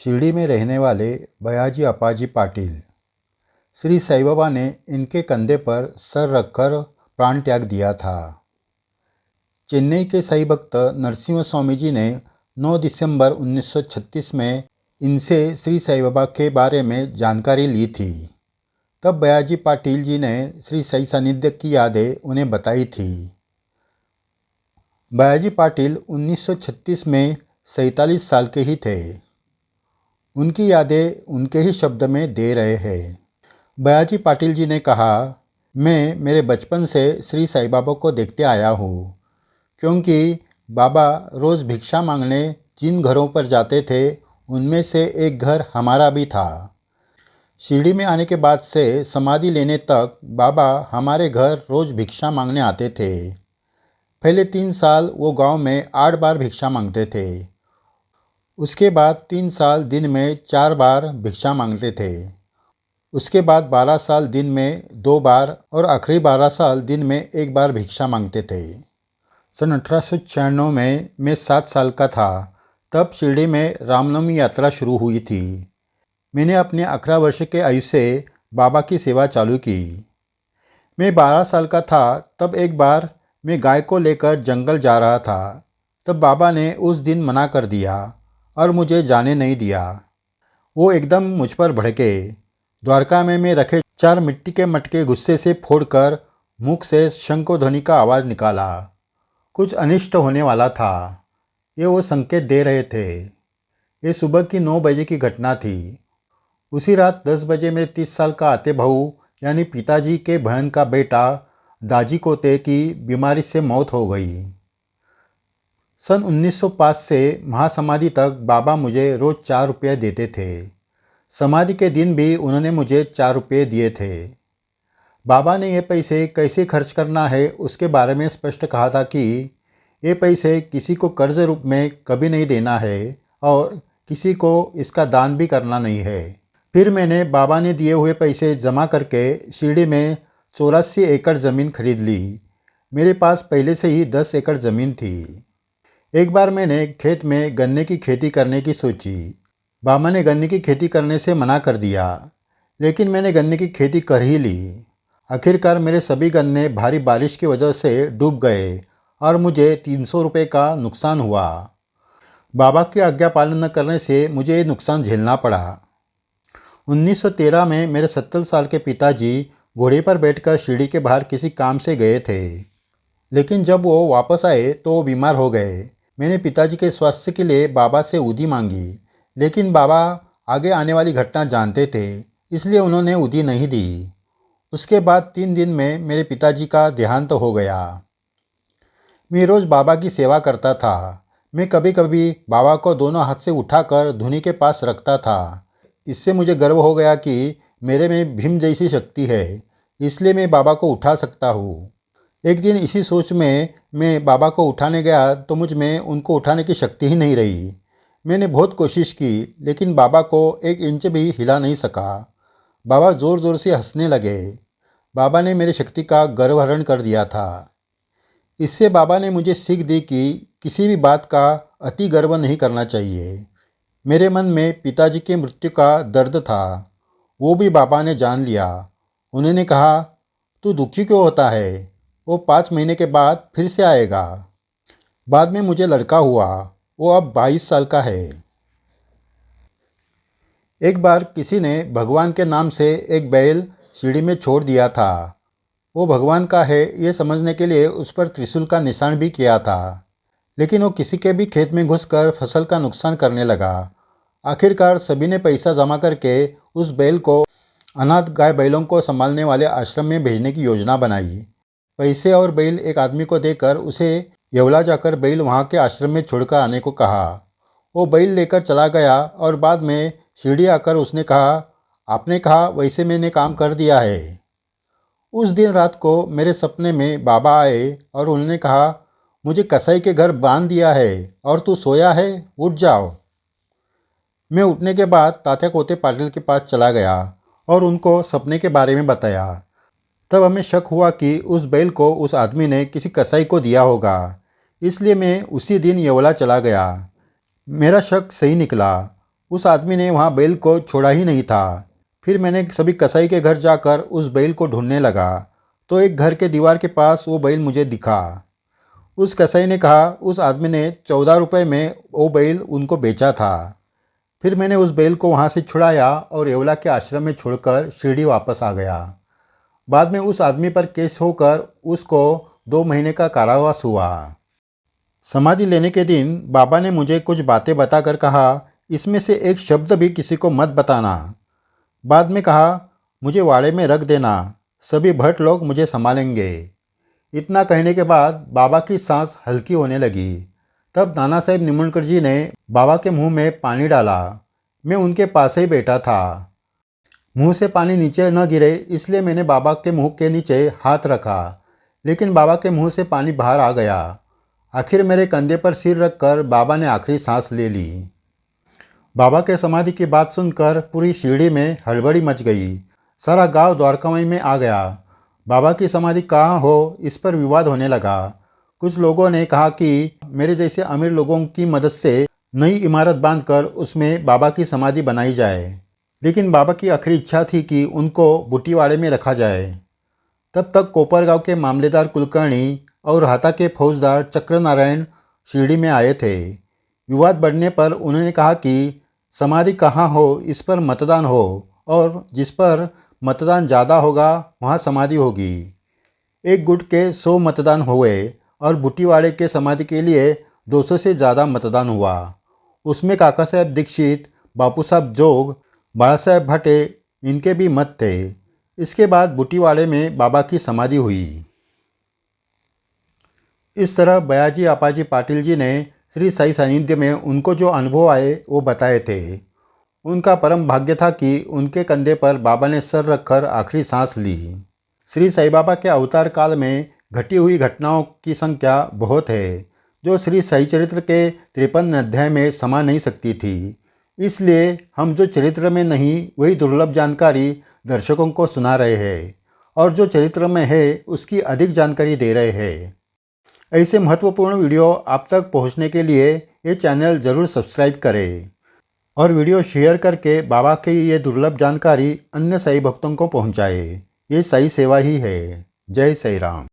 शिरडी में रहने वाले बयाजी अप्पाजी पाटिल। श्री साईं बाबा ने इनके कंधे पर सर रखकर प्राण त्याग दिया था। चेन्नई के साईं भक्त नरसिम्हा स्वामी जी ने 9 दिसंबर 1936 में इनसे श्री साईं बाबा के बारे में जानकारी ली थी। तब बयाजी पाटिल जी ने श्री साईं सानिध्य की यादें उन्हें बताई थी। बयाजी पाटिल 1936 में 47 साल के ही थे। उनकी यादें उनके ही शब्द में दे रहे हैं। बयाजी पाटिल जी ने कहा, मैं मेरे बचपन से श्री साईं बाबा को देखते आया हूँ, क्योंकि बाबा रोज़ भिक्षा मांगने जिन घरों पर जाते थे उनमें से एक घर हमारा भी था। शिरडी में आने के बाद से समाधि लेने तक बाबा हमारे घर रोज़ भिक्षा मांगने आते थे। पहले 3 साल वो गांव में 8 बार भिक्षा मांगते थे। उसके बाद 3 साल दिन में 4 बार भिक्षा मांगते थे। उसके बाद 12 साल दिन में 2 बार और आखिरी 12 साल दिन में 1 बार भिक्षा मांगते थे। सन 1896 में मैं 7 साल का था। तब शिरडी में रामनवमी यात्रा शुरू हुई थी। मैंने अपने 18 वर्ष के आयु से बाबा की सेवा चालू की। मैं 12 साल का था तब एक बार मैं गाय को लेकर जंगल जा रहा था। तब बाबा ने उस दिन मना कर दिया और मुझे जाने नहीं दिया। वो एकदम मुझ पर भड़के। द्वारका में मैं रखे 4 मिट्टी के मटके गुस्से से फोड़कर मुख से शंखध्वनि का आवाज़ निकाला। कुछ अनिष्ट होने वाला था। ये वो संकेत दे रहे थे। ये सुबह की 9 बजे की घटना थी। उसी रात 10 बजे मेरे 30 साल का आते भाऊ यानी पिताजी के बहन का बेटा दाजी कोते की बीमारी से मौत हो गई। सन 1905 से महासमाधि तक बाबा मुझे रोज़ 4 रुपये देते थे। समाधि के दिन भी उन्होंने मुझे 4 रुपये दिए थे। बाबा ने ये पैसे कैसे खर्च करना है उसके बारे में स्पष्ट कहा था कि ये पैसे किसी को कर्ज रूप में कभी नहीं देना है और किसी को इसका दान भी करना नहीं है। फिर मैंने बाबा ने दिए हुए पैसे जमा करके शिरडी में 84 एकड़ ज़मीन खरीद ली। मेरे पास पहले से ही 10 एकड़ ज़मीन थी। एक बार मैंने खेत में गन्ने की खेती करने की सोची। बाबा ने गन्ने की खेती करने से मना कर दिया, लेकिन मैंने गन्ने की खेती कर ही ली। आखिरकार मेरे सभी गन्ने भारी बारिश की वजह से डूब गए और मुझे 300 रुपये का नुकसान हुआ। बाबा की आज्ञा पालन न करने से मुझे ये नुकसान झेलना पड़ा। 1913 में मेरे 70 साल के पिताजी घोड़े पर बैठकर शिरडी के बाहर किसी काम से गए थे, लेकिन जब वो वापस आए तो वो बीमार हो गए। मैंने पिताजी के स्वास्थ्य के लिए बाबा से उदी मांगी, लेकिन बाबा आगे आने वाली घटना जानते थे, इसलिए उन्होंने उदी नहीं दी। उसके बाद 3 दिन में मेरे पिताजी का देहांत हो गया। मैं रोज़ बाबा की सेवा करता था। मैं कभी कभी बाबा को दोनों हाथ से उठाकर धुनी के पास रखता था। इससे मुझे गर्व हो गया कि मेरे में भीम जैसी शक्ति है, इसलिए मैं बाबा को उठा सकता हूँ। एक दिन इसी सोच में मैं बाबा को उठाने गया तो मुझ में उनको उठाने की शक्ति ही नहीं रही। मैंने बहुत कोशिश की, लेकिन बाबा को 1 इंच भी हिला नहीं सका। बाबा ज़ोर ज़ोर से हंसने लगे। बाबा ने मेरी शक्ति का गर्वहरण कर दिया था। इससे बाबा ने मुझे सीख दी कि किसी भी बात का अति गर्व नहीं करना चाहिए। मेरे मन में पिताजी की मृत्यु का दर्द था, वो भी बाबा ने जान लिया। उन्होंने कहा, तू दुखी क्यों होता है? वो 5 महीने के बाद फिर से आएगा। बाद में मुझे लड़का हुआ, वो अब 22 साल का है। एक बार किसी ने भगवान के नाम से एक बैल सीढ़ी में छोड़ दिया था। वो भगवान का है ये समझने के लिए उस पर त्रिशूल का निशान भी किया था, लेकिन वो किसी के भी खेत में घुसकर फसल का नुकसान करने लगा। आखिरकार सभी ने पैसा जमा करके उस बैल को अनाथ गाय बैलों को संभालने वाले आश्रम में भेजने की योजना बनाई। पैसे और बैल एक आदमी को देकर उसे येवला जाकर बैल वहाँ के आश्रम में छोड़कर आने को कहा। वो बैल लेकर चला गया और बाद में शिरडी आकर उसने कहा, आपने कहा वैसे मैंने काम कर दिया है। उस दिन रात को मेरे सपने में बाबा आए और उन्होंने कहा, मुझे कसाई के घर बांध दिया है और तू सोया है, उठ जाओ। मैं उठने के बाद तात्या कोते पाटिल के पास चला गया और उनको सपने के बारे में बताया। तब हमें शक हुआ कि उस बैल को उस आदमी ने किसी कसाई को दिया होगा, इसलिए मैं उसी दिन येवला चला गया। मेरा शक सही निकला। उस आदमी ने वहाँ बैल को छोड़ा ही नहीं था। फिर मैंने सभी कसाई के घर जाकर उस बैल को ढूंढने लगा तो एक घर के दीवार के पास वो बैल मुझे दिखा। उस कसाई ने कहा उस आदमी ने 14 रुपये में वो बैल उनको बेचा था। फिर मैंने उस बैल को वहाँ से छुड़ाया और येवला के आश्रम में छोड़कर शिरडी वापस आ गया। बाद में उस आदमी पर केस होकर उसको 2 महीने का कारावास हुआ। समाधि लेने के दिन बाबा ने मुझे कुछ बातें बताकर कहा इसमें से एक शब्द भी किसी को मत बताना। बाद में कहा मुझे वाड़े में रख देना, सभी भट्ट लोग मुझे संभालेंगे। इतना कहने के बाद बाबा की सांस हल्की होने लगी। तब नाना साहेब निमोणकर जी ने बाबा के मुंह में पानी डाला। मैं उनके पास ही बैठा था। मुंह से पानी नीचे न गिरे इसलिए मैंने बाबा के मुंह के नीचे हाथ रखा, लेकिन बाबा के मुंह से पानी बाहर आ गया। आखिर मेरे कंधे पर सिर रखकर बाबा ने आखिरी सांस ले ली। बाबा के समाधि की बात सुनकर पूरी शिरडी में हड़बड़ी मच गई। सारा गांव द्वारकामाई में आ गया। बाबा की समाधि कहाँ हो इस पर विवाद होने लगा। कुछ लोगों ने कहा कि मेरे जैसे अमीर लोगों की मदद से नई इमारत बांधकर उसमें बाबा की समाधि बनाई जाए, लेकिन बाबा की आखिरी इच्छा थी कि उनको बुटीवाड़े में रखा जाए। तब तक कोपरगांव के मामलेदार कुलकर्णी और हाता के फौजदार चक्रनारायण शिरडी में आए थे। विवाद बढ़ने पर उन्होंने कहा कि समाधि कहाँ हो इस पर मतदान हो और जिस पर मतदान ज़्यादा होगा वहाँ समाधि होगी। एक गुट के 100 मतदान हुए और बुटीवाड़े के समाधि के लिए 200 से ज़्यादा मतदान हुआ। उसमें काका साहब दीक्षित, बापू साहब जोग, बाला साहब भट्टे इनके भी मत थे। इसके बाद बुटीवाड़े में बाबा की समाधि हुई। इस तरह बयाजी अपाजी पाटिल जी ने श्री साई सानिध्य में उनको जो अनुभव आए वो बताए थे। उनका परम भाग्य था कि उनके कंधे पर बाबा ने सर रखकर आखिरी सांस ली। श्री साई बाबा के अवतार काल में घटी हुई घटनाओं की संख्या बहुत है जो श्री साई चरित्र के 53 अध्याय में समा नहीं सकती थी। इसलिए हम जो चरित्र में नहीं वही दुर्लभ जानकारी दर्शकों को सुना रहे हैं और जो चरित्र में है उसकी अधिक जानकारी दे रहे हैं। ऐसे महत्वपूर्ण वीडियो आप तक पहुंचने के लिए ये चैनल ज़रूर सब्सक्राइब करें और वीडियो शेयर करके बाबा की ये दुर्लभ जानकारी अन्य साई भक्तों को पहुंचाए। ये साई सेवा ही है। जय साई राम।